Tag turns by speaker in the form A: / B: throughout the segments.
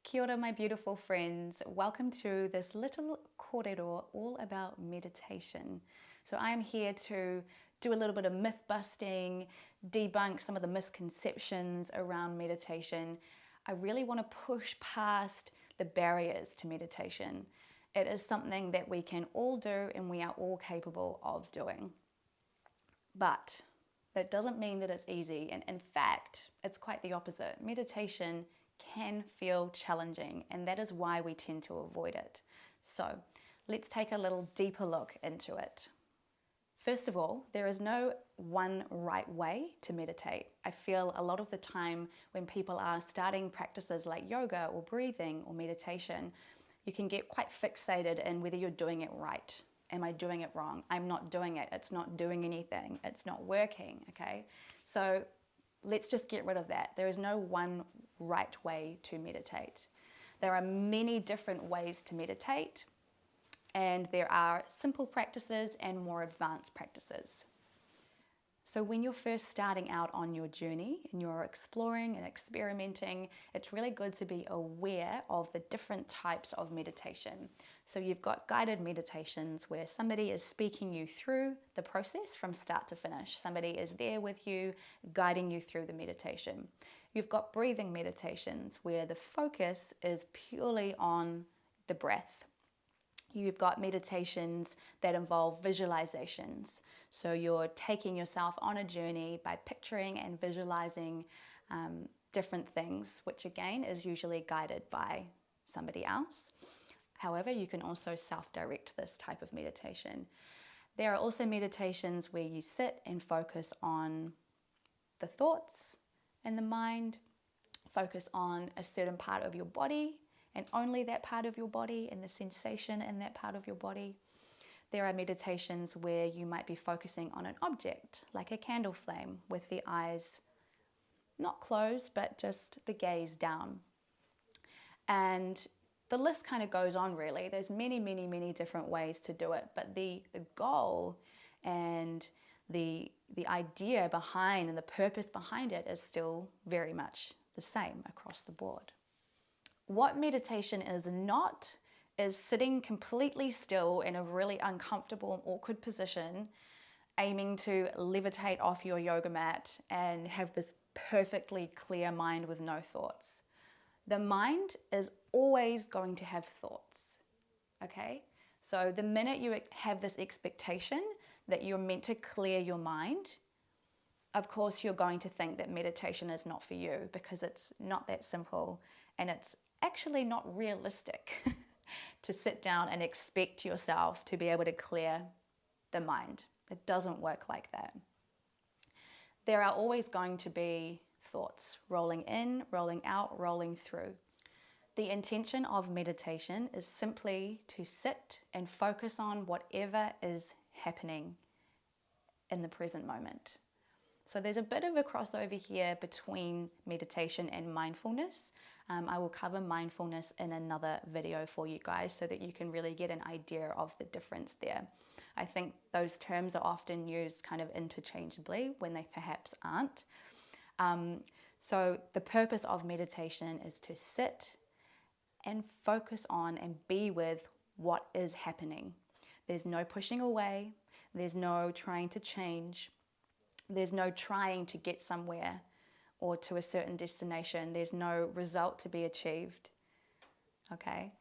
A: Kia ora, my beautiful friends. Welcome to this little kōrero all about meditation. So I am here to do a little bit of myth busting, debunk some of the misconceptions around meditation. I really want to push past the barriers to meditation. It is something that we can all do and we are all capable of doing. But that doesn't mean that it's easy. And in fact, it's quite the opposite. Meditation can feel challenging, and that is why we tend to avoid it. So let's take a little deeper look into it. First of all, there is no one right way to meditate. I feel a lot of the time when people are starting practices like yoga or breathing or meditation, you can get quite fixated in whether you're doing it right. Am I doing it wrong? I'm not doing it. It's not doing anything. It's not working, okay? So let's just get rid of that. There is no one right way to meditate. There are many different ways to meditate, and there are simple practices and more advanced practices. So when you're first starting out on your journey and you're exploring and experimenting, it's really good to be aware of the different types of meditation. So you've got guided meditations where somebody is speaking you through the process from start to finish. Somebody is there with you, guiding you through the meditation. You've got breathing meditations where the focus is purely on the breath. You've got meditations that involve visualizations. So you're taking yourself on a journey by picturing and visualizing different things, which again is usually guided by somebody else. However, you can also self-direct this type of meditation. There are also meditations where you sit and focus on the thoughts and the mind, focus on a certain part of your body, and only that part of your body and the sensation in that part of your body. There are meditations where you might be focusing on an object, like a candle flame, with the eyes not closed, but just the gaze down. And the list kind of goes on, really. There's many, many, many different ways to do it, but the goal and the idea behind and the purpose behind it is still very much the same across the board. What meditation is not is sitting completely still in a really uncomfortable and awkward position, aiming to levitate off your yoga mat and have this perfectly clear mind with no thoughts. The mind is always going to have thoughts, okay? So the minute you have this expectation that you're meant to clear your mind, of course you're going to think that meditation is not for you, because it's not that simple and it's actually not realistic to sit down and expect yourself to be able to clear the mind. It doesn't work like that. There are always going to be thoughts rolling in, rolling out, rolling through. The intention of meditation is simply to sit and focus on whatever is happening in the present moment. So there's a bit of a crossover here between meditation and mindfulness. I will cover mindfulness in another video for you guys so that you can really get an idea of the difference there. I think those terms are often used kind of interchangeably when they perhaps aren't. So the purpose of meditation is to sit and focus on and be with what is happening. There's no pushing away. There's no trying to change. There's no trying to get somewhere or to a certain destination. There's no result to be achieved, okay?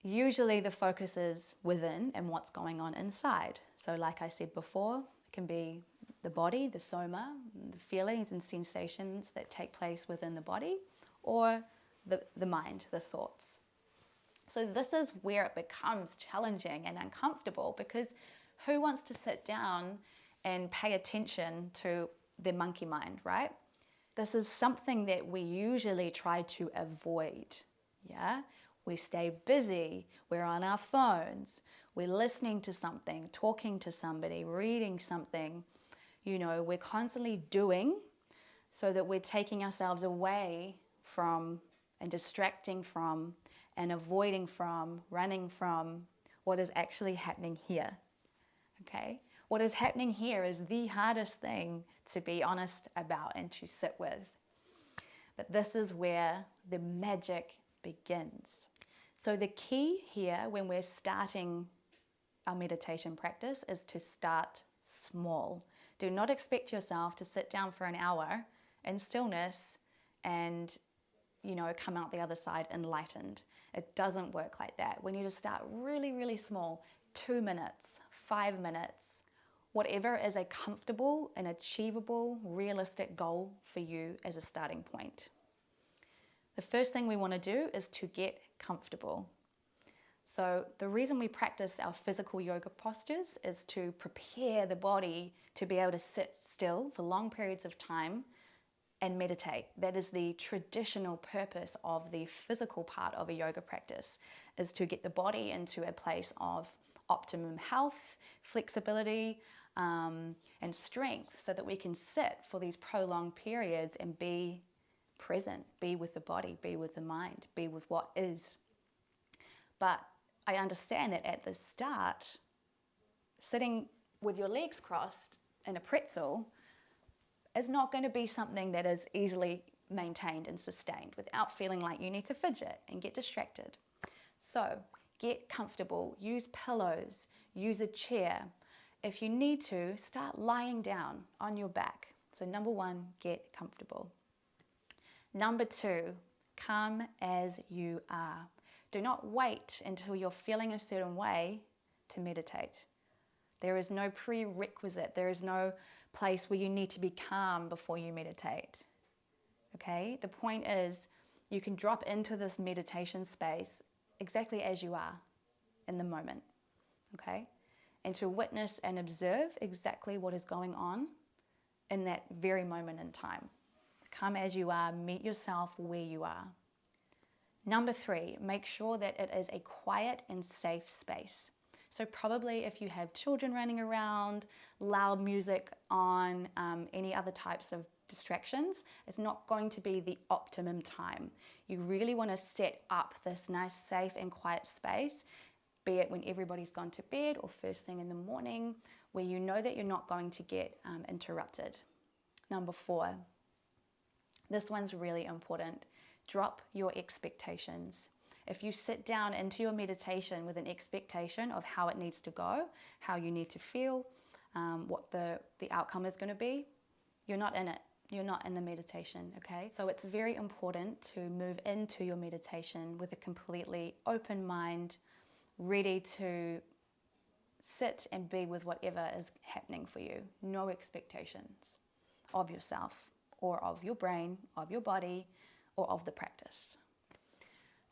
A: Usually the focus is within and what's going on inside. So like I said before, it can be the body, the soma, the feelings and sensations that take place within the body, or the mind, the thoughts. So this is where it becomes challenging and uncomfortable, because who wants to sit down and pay attention to the monkey mind, right? This is something that we usually try to avoid, yeah? We stay busy, we're on our phones, we're listening to something, talking to somebody, reading something. You know, we're constantly doing so that we're taking ourselves away from and distracting from and avoiding from, running from what is actually happening here, okay? What is happening here is the hardest thing to be honest about and to sit with. But this is where the magic begins. So the key here when we're starting our meditation practice is to start small. Do not expect yourself to sit down for an hour in stillness and come out the other side enlightened. It doesn't work like that. We need to start really, really small. 2 minutes, 5 minutes, whatever is a comfortable and achievable, realistic goal for you as a starting point. The first thing we want to do is to get comfortable. So the reason we practice our physical yoga postures is to prepare the body to be able to sit still for long periods of time and meditate. That is the traditional purpose of the physical part of a yoga practice, is to get the body into a place of optimum health, flexibility, and strength so that we can sit for these prolonged periods and be present, be with the body, be with the mind, be with what is. But I understand that at the start, sitting with your legs crossed in a pretzel is not going to be something that is easily maintained and sustained without feeling like you need to fidget and get distracted. So get comfortable, use pillows, use a chair. If you need to, start lying down on your back. So number 1, get comfortable. Number 2, come as you are. Do not wait until you're feeling a certain way to meditate. There is no prerequisite. There is no place where you need to be calm before you meditate. Okay? The point is you can drop into this meditation space exactly as you are in the moment. Okay? And to witness and observe exactly what is going on in that very moment in time. Come as you are, meet yourself where you are. Number 3, make sure that it is a quiet and safe space. So probably if you have children running around, loud music on, any other types of distractions, it's not going to be the optimum time. You really want to set up this nice, safe and quiet space, be it when everybody's gone to bed or first thing in the morning, where you know that you're not going to get interrupted. Number 4, this one's really important. Drop your expectations. If you sit down into your meditation with an expectation of how it needs to go, how you need to feel, what the outcome is going to be, you're not in it. You're not in the meditation, okay? So it's very important to move into your meditation with a completely open mind, ready to sit and be with whatever is happening for you. No expectations of yourself or of your brain, of your body, or of the practice.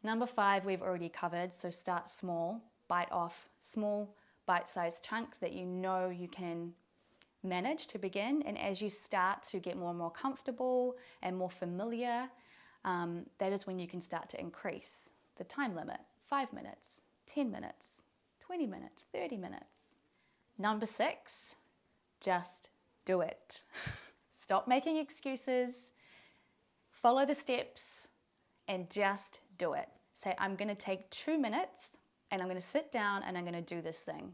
A: Number 5, we've already covered, so start small, bite off small bite-sized chunks that you know you can manage to begin, and as you start to get more and more comfortable and more familiar, that is when you can start to increase the time limit. 5 minutes, 10 minutes, 20 minutes, 30 minutes. Number 6, just do it. Stop making excuses, follow the steps, and just do it. Say, I'm going to take 2 minutes and I'm going to sit down and I'm going to do this thing.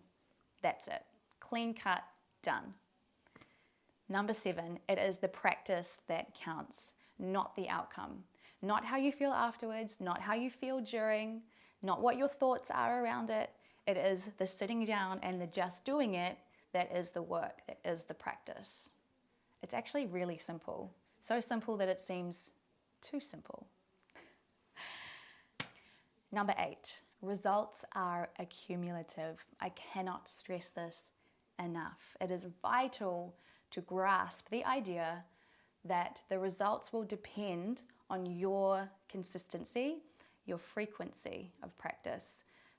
A: That's it. Clean cut, done. Number 7, it is the practice that counts, not the outcome. Not how you feel afterwards, not how you feel during, not what your thoughts are around it. It is the sitting down and the just doing it that is the work, that is the practice. It's actually really simple. So simple that it seems too simple. Number 8, results are accumulative. I cannot stress this enough. It is vital to grasp the idea that the results will depend on your consistency, your frequency of practice.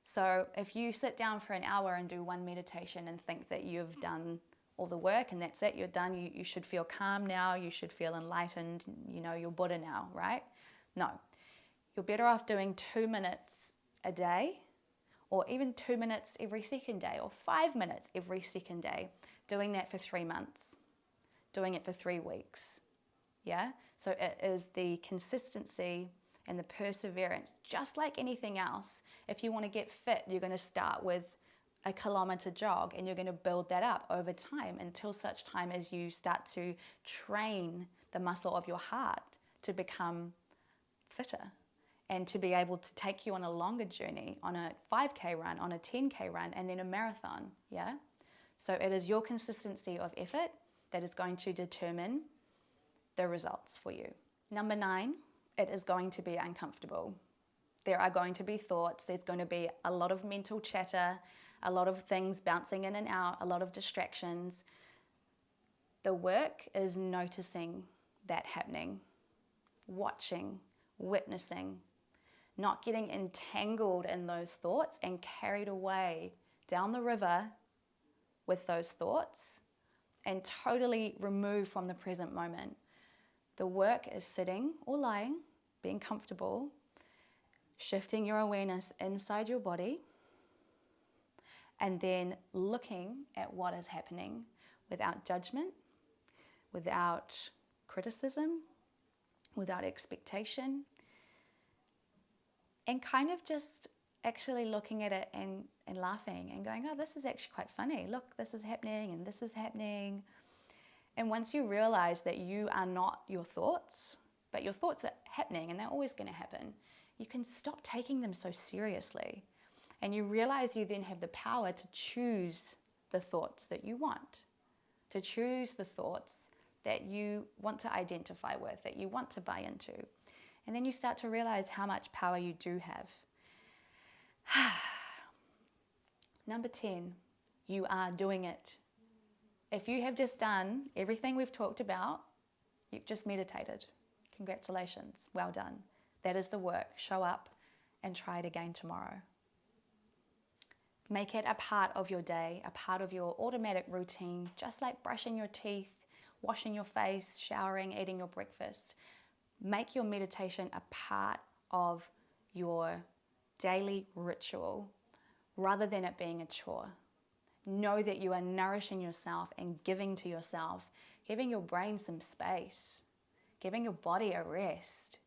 A: So if you sit down for an hour and do one meditation and think that you've done all the work and that's it, you're done, you should feel calm now, you should feel enlightened, you're Buddha now, right? No. You're better off doing 2 minutes a day, or even 2 minutes every second day, or 5 minutes every second day, doing that for 3 months, doing it for 3 weeks. Yeah? So it is the consistency and the perseverance, just like anything else. If you want to get fit, you're going to start with a kilometer jog and you're going to build that up over time until such time as you start to train the muscle of your heart to become fitter and to be able to take you on a longer journey, on a 5K run, on a 10K run, and then a marathon, yeah? So it is your consistency of effort that is going to determine the results for you. Number 9, it is going to be uncomfortable. There are going to be thoughts, there's going to be a lot of mental chatter, a lot of things bouncing in and out, a lot of distractions. The work is noticing that happening, watching, witnessing, not getting entangled in those thoughts and carried away down the river with those thoughts and totally removed from the present moment. The work is sitting or lying, being comfortable, shifting your awareness inside your body, and then looking at what is happening without judgment, without criticism, without expectation, and kind of just actually looking at it and laughing and going, oh, this is actually quite funny. Look, this is happening and this is happening. And once you realize that you are not your thoughts, but your thoughts are happening and they're always going to happen, you can stop taking them so seriously. And you realize you then have the power to choose the thoughts that you want, to choose the thoughts that you want to identify with, that you want to buy into. And then you start to realize how much power you do have. Number 10, you are doing it. If you have just done everything we've talked about, you've just meditated. Congratulations, well done. That is the work. Show up and try it again tomorrow. Make it a part of your day, a part of your automatic routine, just like brushing your teeth, washing your face, showering, eating your breakfast. Make your meditation a part of your daily ritual rather than it being a chore. Know that you are nourishing yourself and giving to yourself, giving your brain some space, giving your body a rest,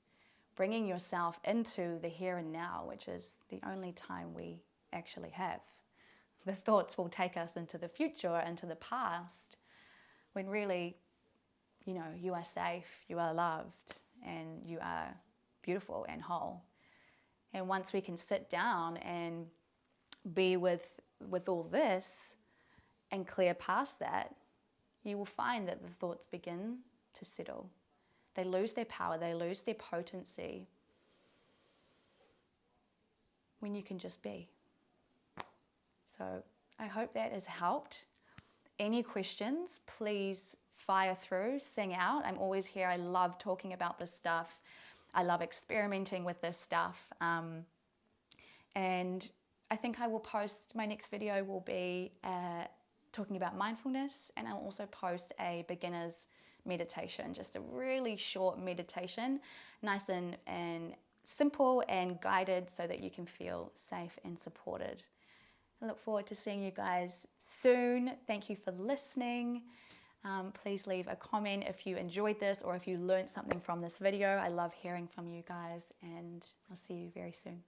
A: bringing yourself into the here and now, which is the only time we actually have. The thoughts will take us into the future, into the past, when really, you are safe, you are loved, and you are beautiful and whole. And once we can sit down and be with all this and clear past that, you will find that the thoughts begin to settle. They lose their power, they lose their potency when you can just be. So I hope that has helped. Any questions, please fire through, sing out. I'm always here. I love talking about this stuff. I love experimenting with this stuff. And I think I will post, my next video will be talking about mindfulness, and I'll also post a beginner's meditation, just a really short meditation, nice and simple and guided so that you can feel safe and supported. I look forward to seeing you guys soon. Thank you for listening. Please leave a comment if you enjoyed this or if you learned something from this video. I love hearing from you guys, and I'll see you very soon.